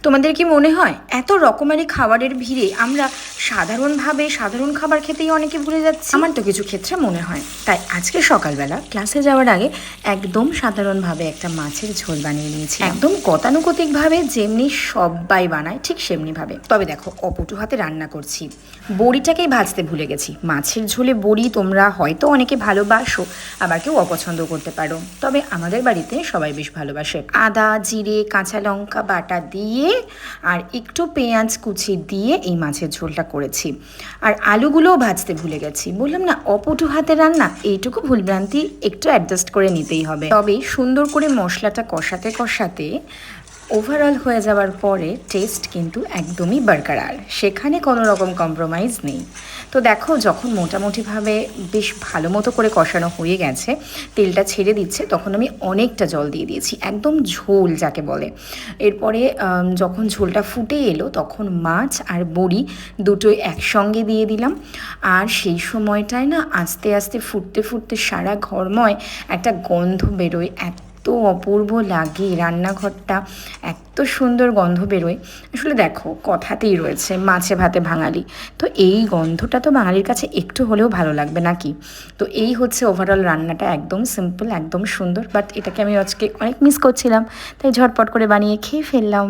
তোমাদের কি মনে হয় এত রকমারি খাবারের ভিড়ে আমরা সাধারণ খাবার খেতেই অনেকে ভুলে যাচ্ছি? আমার তো কিছু ক্ষেত্রে মনে হয়। তাই আজকে সকালবেলা ক্লাসে যাওয়ার আগে একদম সাধারণভাবে একটা মাছের ঝোল বানিয়ে নিয়েছি, একদম গতানুগতিকভাবে যেমনি সবাই বানায় ঠিক সেমনিভাবে। তবে দেখো, অপটু হাতে রান্না করছি, বড়িটাকেই ভাজতে ভুলে গেছি। মাছের ঝোলে বড়ি তোমরা হয়তো অনেকে ভালোবাসো, আবার কেউ অপছন্দ করতে পারো, তবে আমাদের বাড়িতে সবাই বেশ ভালোবাসে। আদা, জিরে, কাঁচা লঙ্কা বাটা দিয়ে আর একটু পেঁয়াজ কুচি দিয়ে এই মাছের ঝোলটা করেছি। আর আলুগুলোও ভাজতে ভুলে গেছি। বললাম না, অপটু হাতে রান্না, এইটুকু ভুলভ্রান্তি একটু অ্যাডজাস্ট করে নিতেই হবে। তবে সুন্দর করে মশলাটা কষাতে কষাতে ওভারঅল হয়ে যাওয়ার পরে টেস্ট কিন্তু একদমই বরকরার, সেখানে কোনো রকম কম্প্রোমাইজ নেই। তো দেখো, যখন মোটামুটিভাবে বেশ ভালো মতো করে কষানো হয়ে গেছে, তেলটা ছেড়ে দিচ্ছে, তখন আমি অনেকটা জল দিয়ে দিয়েছি, একদম ঝোল যাকে বলে। এরপরে যখন ঝোলটা ফুটে এলো, তখন মাছ আর বড়ি দুটোই একসঙ্গে দিয়ে দিলাম। আর সেই সময়টায় না আস্তে আস্তে ফুটতে ফুটতে সারা ঘরময় একটা গন্ধ বেরোয়, এত অপূর্ব লাগে রান্নাঘরটা, এত সুন্দর গন্ধ বেরোয়। আসলে দেখো, কথাতেই রয়েছে মাছে ভাতে বাঙালি, তো এই গন্ধটা তো বাঙালির কাছে একটু হলেও ভালো লাগবে নাকি? তো এই হচ্ছে ওভারঅল রান্নাটা, একদম সিম্পল, একদম সুন্দর, বাট এটাকে আমি আজকে অনেক মিস করছিলাম, তাই ঝটপট করে বানিয়ে খেয়ে ফেললাম।